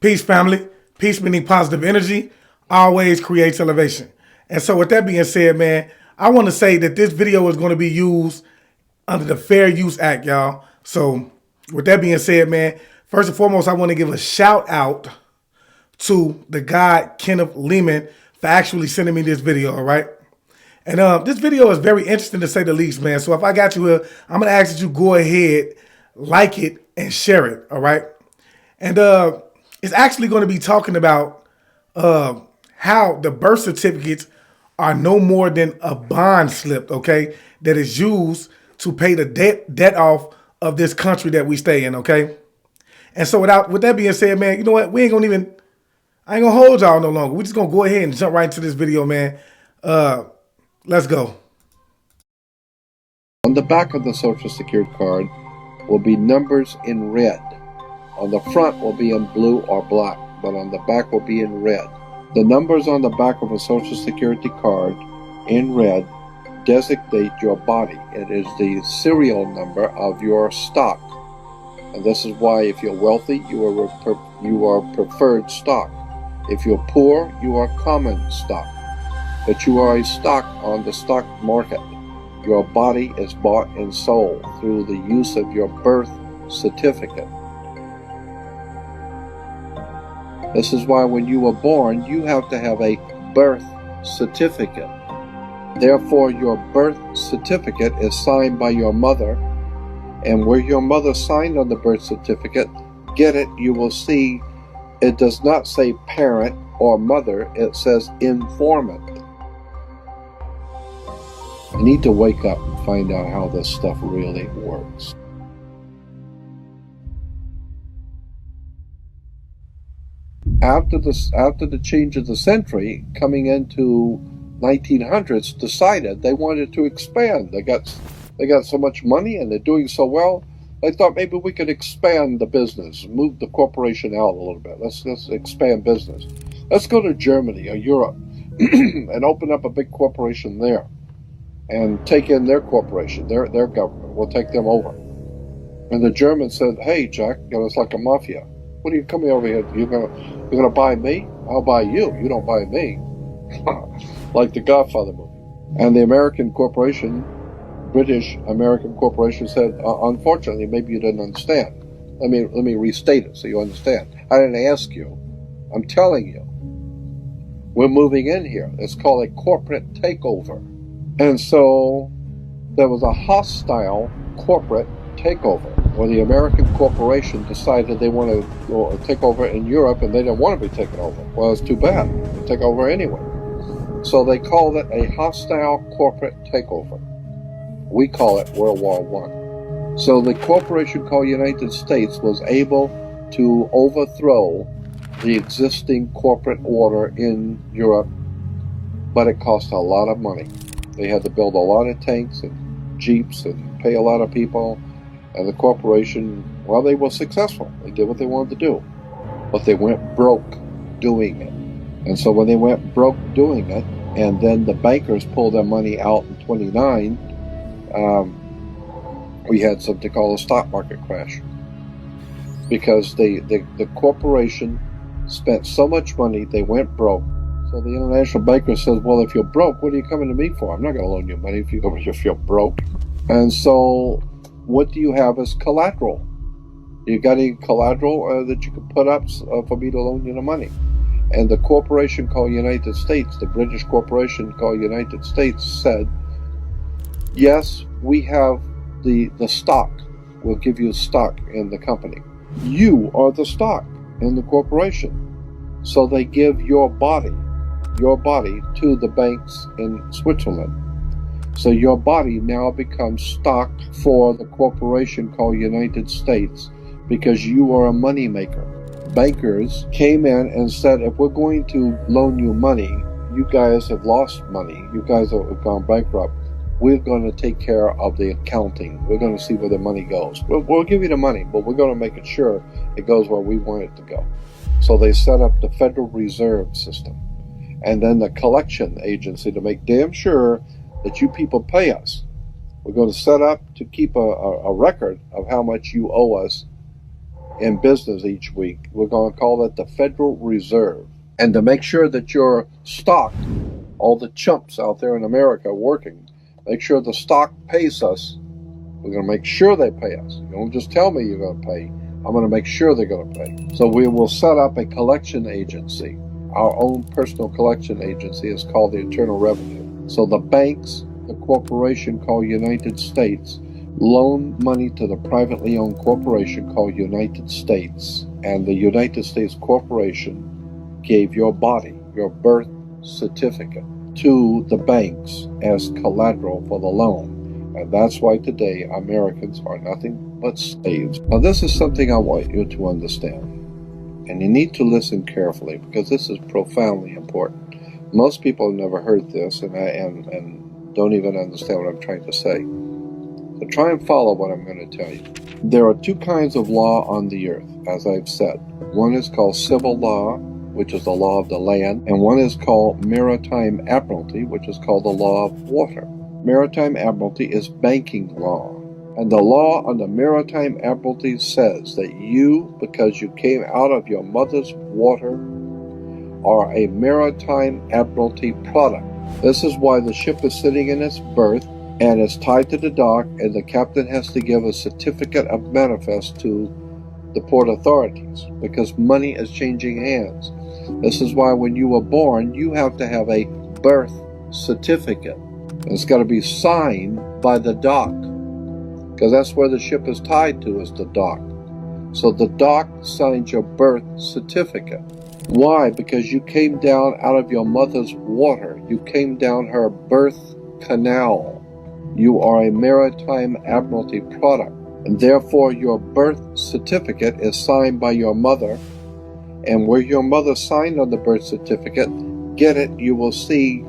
Peace, family. Peace meaning positive energy always creates elevation. And so with that being said, man, I want to say that this video is going to be used under the Fair Use Act, y'all. So with that being said, man, first and foremost, I want to give a shout out to the guy, Kenneth Lehman, for actually sending me this video, all right? And this video is very interesting to say the least, man. So if I got you here, I'm going to ask that you go ahead, like it, and share it, all right? And it's actually going to be talking about how the birth certificates are no more than a bond slip, okay, that is used to pay the debt off of this country that we stay in, okay? And so with that being said, man, you know what? I ain't going to hold y'all no longer. We're just going to go ahead and jump right into this video, man. Let's go. On the back of the Social Security card will be numbers in red. On the front will be in blue or black, but on the back will be in red. The numbers on the back of a Social Security card in red designate your body. It is the serial number of your stock. And this is why if you're wealthy, you are preferred stock. If you're poor, you are common stock. But you are a stock on the stock market. Your body is bought and sold through the use of your birth certificate. This is why when you were born, you have to have a birth certificate. Therefore, your birth certificate is signed by your mother, and where your mother signed on the birth certificate, get it, you will see it does not say parent or mother, it says informant. You need to wake up and find out how this stuff really works. After the change of the century, coming into 1900s, decided they wanted to expand. They got so much money and they're doing so well. They thought maybe we could expand the business, move the corporation out a little bit. Let's expand business. Let's go to Germany or Europe and open up a big corporation there, and take in their corporation, their government. We'll take them over. And the Germans said, "Hey, Jack, it's like a mafia. What are you coming over here? You're gonna buy me? I'll buy you. You don't buy me." Like the Godfather movie. And the American corporation, British American corporation, said, "Unfortunately, maybe you didn't understand. Let me restate it so you understand. I didn't ask you. I'm telling you. We're moving in here. It's called a corporate takeover." And so there was a hostile corporate takeover, where the American corporation decided they wanted to take over in Europe, and they didn't want to be taken over. Well, it's too bad. They take over anyway. So they called it a hostile corporate takeover. We call it World War I. So the corporation called United States was able to overthrow the existing corporate order in Europe, but it cost a lot of money. They had to build a lot of tanks and jeeps and pay a lot of people. And the corporation, well, they were successful. They did what they wanted to do. But they went broke doing it. And so when they went broke doing it, and then the bankers pulled their money out in 29, we had something called a stock market crash. Because the corporation spent so much money, they went broke. So the international banker says, "Well, if you're broke, what are you coming to me for? I'm not going to loan you money if you're broke." And so what do you have as collateral? You got any collateral that you can put up for me to loan you the money? And the corporation called United States, the British corporation called United States, said, "Yes, we have the stock. We'll give you stock in the company. You are the stock in the corporation." So they give your body to the banks in Switzerland. So your body now becomes stock for the corporation called United States, because you are a money maker. Bankers came in and said, "If we're going to loan you money, you guys have lost money, you guys have gone bankrupt, we're going to take care of the accounting. We're going to see where the money goes. We'll give you the money, but we're going to make it sure it goes where we want it to go." So they set up the Federal Reserve System, and then the collection agency to make damn sure that you people pay us. We're going to set up to keep a record of how much you owe us in business each week. We're going to call that the Federal Reserve. And to make sure that your stock, all the chumps out there in America working, make sure the stock pays us. We're going to make sure they pay us. You don't just tell me you're going to pay. I'm going to make sure they're going to pay. So we will set up a collection agency. Our own personal collection agency is called the Internal Revenue. So the banks, the corporation called United States, loan money to the privately owned corporation called United States. And the United States Corporation gave your body, your birth certificate, to the banks as collateral for the loan. And that's why today Americans are nothing but slaves. Now this is something I want you to understand. And you need to listen carefully because this is profoundly important. Most people have never heard this and don't even understand what I'm trying to say. So try and follow what I'm going to tell you. There are two kinds of law on the earth, as I've said. One is called civil law, which is the law of the land, and one is called maritime admiralty, which is called the law of water. Maritime admiralty is banking law. And the law on the maritime admiralty says that you, because you came out of your mother's water, are a maritime admiralty product. This is why the ship is sitting in its berth and it's tied to the dock, and the captain has to give a certificate of manifest to the port authorities because money is changing hands. This is why when you were born, you have to have a birth certificate. And it's got to be signed by the dock because that's where the ship is tied to, is the dock. So the dock signs your birth certificate. Why? Because you came down out of your mother's water. You came down her birth canal. You are a maritime admiralty product. And therefore your birth certificate is signed by your mother. And where your mother signed on the birth certificate, get it, you will see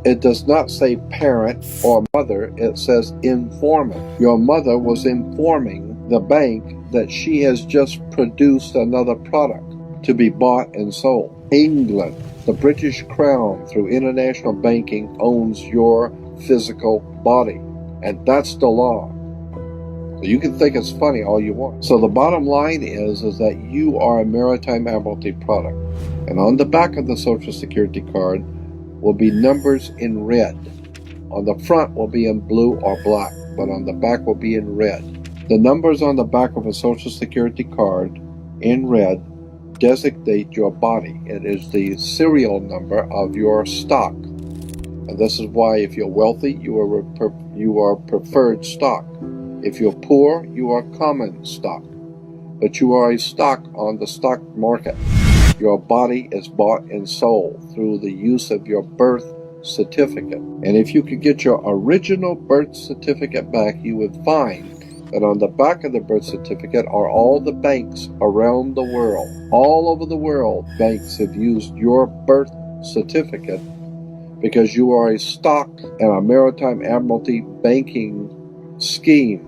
it does not say parent or mother, it says informant. Your mother was informing the bank that she has just produced another product to be bought and sold. England, the British Crown, through international banking, owns your physical body. And that's the law. You can think it's funny all you want. So the bottom line is that you are a maritime admiralty product. And on the back of the Social Security card will be numbers in red. On the front will be in blue or black, but on the back will be in red. The numbers on the back of a Social Security card in red designate your body. It is the serial number of your stock. And this is why if you're wealthy, you are preferred stock. If you're poor, you are common stock. But you are a stock on the stock market. Your body is bought and sold through the use of your birth certificate. And if you could get your original birth certificate back, you would find that on the back of the birth certificate are all the banks around the world. All over the world, banks have used your birth certificate because you are a stock in a maritime admiralty banking scheme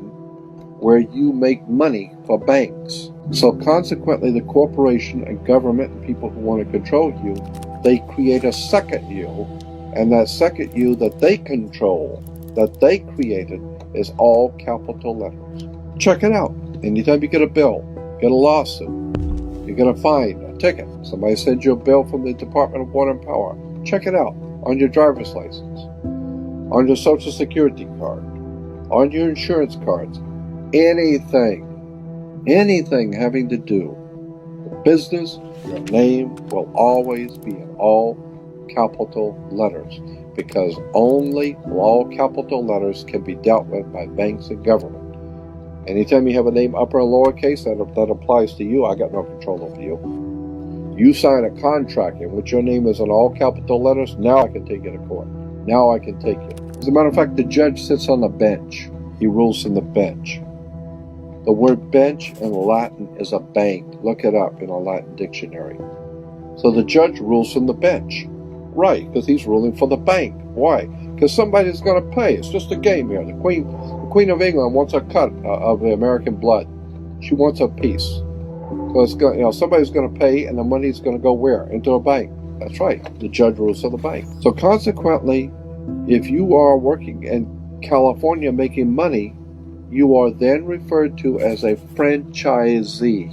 where you make money for banks. So consequently, the corporation and government and people who want to control you, they create a second you, and that second you that they control, that they created, is all capital letters. Check it out. Anytime you get a bill, get a lawsuit, you get a fine, a ticket, somebody sends you a bill from the Department of Water and Power, check it out on your driver's license, on your Social Security card, on your insurance cards, anything having to do with business, your name will always be in all capital letters because only all capital letters can be dealt with by banks and government. Anytime you have a name upper or lowercase, that applies to you. I got no control over you. You sign a contract in which your name is in all capital letters, now I can take you to court. Now I can take you. As a matter of fact, the judge sits on the bench. He rules from the bench. The word bench in Latin is a bank. Look it up in a Latin dictionary. So the judge rules from the bench. Right, because he's ruling for the bank. Why? Because somebody's going to pay. It's just a game here. The Queen of England wants a cut of the American blood. She wants a piece. So it's going, somebody's going to pay, and the money's going to go where? Into a bank. That's right. The judge rules for the bank. So consequently, if you are working in California making money, you are then referred to as a franchisee.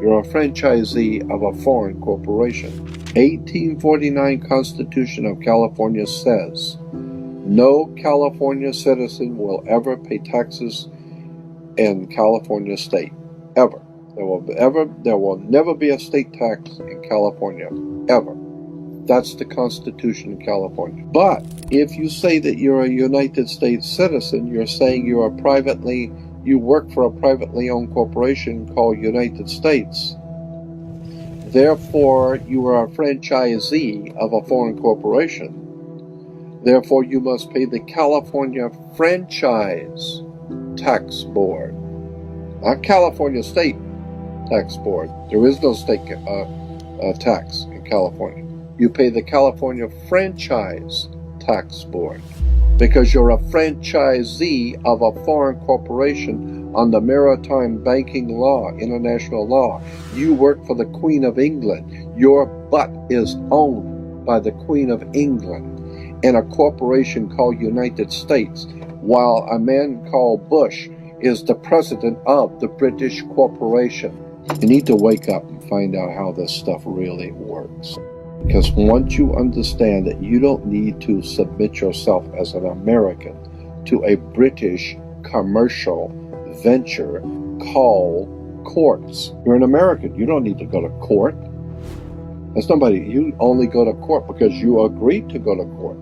You're a franchisee of a foreign corporation. 1849 Constitution of California says, no California citizen will ever pay taxes in California state, ever. There will never be a state tax in California, ever. That's the Constitution of California. But if you say that you're a United States citizen, you're saying you work for a privately owned corporation called United States. Therefore, you are a franchisee of a foreign corporation. Therefore, you must pay the California Franchise Tax Board, not California State Tax Board. There is no state tax in California. You pay the California Franchise Tax Board because you're a franchisee of a foreign corporation on the maritime banking law, international law. You work for the Queen of England. Your butt is owned by the Queen of England and a corporation called United States, while a man called Bush is the president of the British corporation. You need to wake up and find out how this stuff really works. Because once you understand that you don't need to submit yourself as an American to a British commercial venture called courts. You're an American. You don't need to go to court. You only go to court because you agreed to go to court.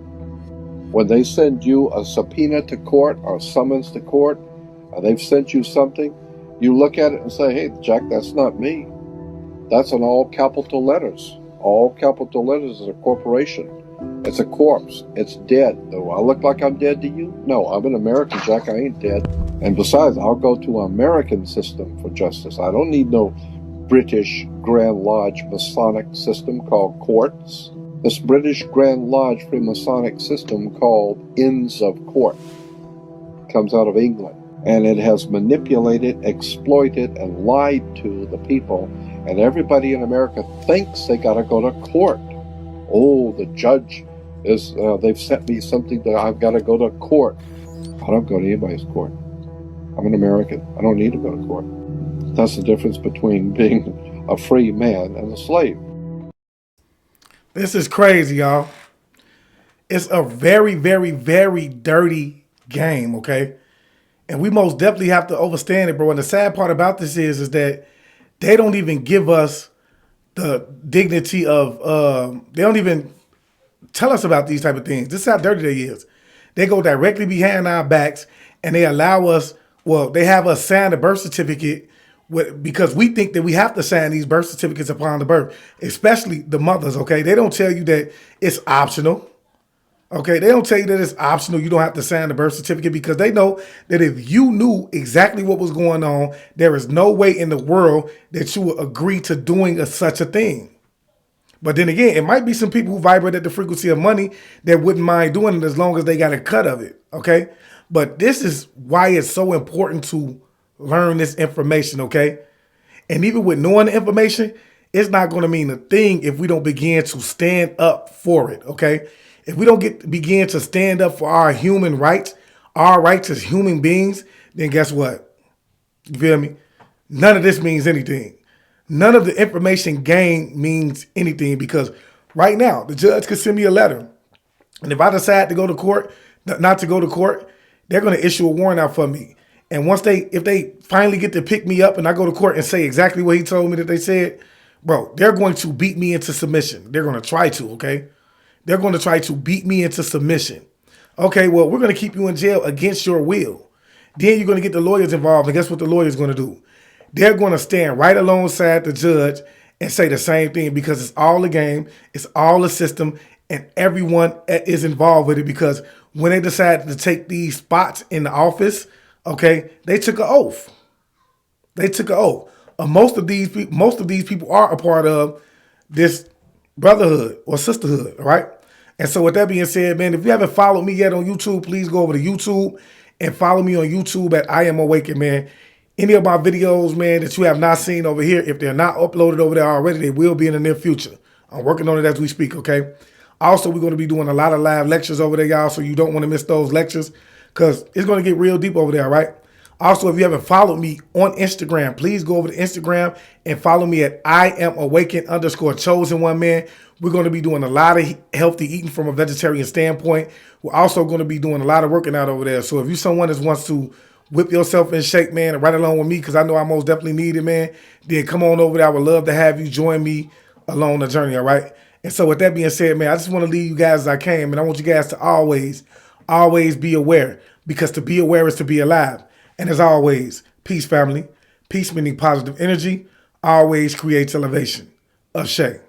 When they send you a subpoena to court or summons to court, or they've sent you something, you look at it and say, hey, Jack, that's not me. That's in all capital letters. All capital letters is a corporation. It's a corpse. It's dead. Do I look like I'm dead to you? No, I'm an American, Jack. I ain't dead. And besides, I'll go to an American system for justice. I don't need no British Grand Lodge Masonic system called courts. This British Grand Lodge Freemasonic system called Inns of Court comes out of England. And it has manipulated, exploited, and lied to the people. And everybody in America thinks they got to go to court. Oh, the judge they've sent me something that I've got to go to court. I don't go to anybody's court. I'm an American. I don't need to go to court. That's the difference between being a free man and a slave. This is crazy, y'all. It's a very, very, very dirty game, okay? And we most definitely have to understand it, bro. And the sad part about this is that they don't even give us the dignity of, they don't even tell us about these type of things. This is how dirty they is. They go directly behind our backs and they allow us, they have us sign a birth certificate because we think that we have to sign these birth certificates upon the birth, especially the mothers, okay? They don't tell you that it's optional. Okay, they don't tell you that it's optional. You don't have to sign the birth certificate because they know that if you knew exactly what was going on, there is no way in the world that you would agree to doing such a thing. But then again, it might be some people who vibrate at the frequency of money that wouldn't mind doing it as long as they got a cut of it, okay? But this is why it's so important to learn this information, okay? And even with knowing the information, it's not going to mean a thing if we don't begin to stand up for it, okay? If we don't begin to stand up for our human rights, our rights as human beings, then guess what? You feel me? None of this means anything. None of the information gained means anything because right now, the judge could send me a letter. And if I decide to go to court, not to go to court, they're going to issue a warrant out for me. And if they finally get to pick me up and I go to court and say exactly what he told me that they said, bro, they're going to beat me into submission. They're going to try to, okay? They're going to try to beat me into submission. Okay, well, we're going to keep you in jail against your will. Then you're going to get the lawyers involved. And guess what the lawyer's going to do? They're going to stand right alongside the judge and say the same thing because it's all a game. It's all a system. And everyone is involved with it because when they decided to take these spots in the office, okay, they took an oath. They took an oath. Most of these people are a part of this brotherhood or sisterhood, all right? And so with that being said, man, if you haven't followed me yet on YouTube, please go over to YouTube and follow me on YouTube at I Am Awakend, man. Any of my videos, man, that you have not seen over here, if they're not uploaded over there already, they will be in the near future. I'm working on it as we speak, okay? Also, we're going to be doing a lot of live lectures over there, y'all, so you don't want to miss those lectures because it's going to get real deep over there, right? Also, if you haven't followed me on Instagram, please go over to Instagram and follow me at I Am Awakend _ chosen one, man. We're going to be doing a lot of healthy eating from a vegetarian standpoint. We're also going to be doing a lot of working out over there. So if you're someone that wants to whip yourself in shape, man, and ride along with me, because I know I most definitely need it, man, then come on over there. I would love to have you join me along the journey, all right? And so with that being said, man, I just want to leave you guys as I came, and I want you guys to always be aware, because to be aware is to be alive. And as always, peace, family. Peace meaning positive energy always creates elevation. Ashe.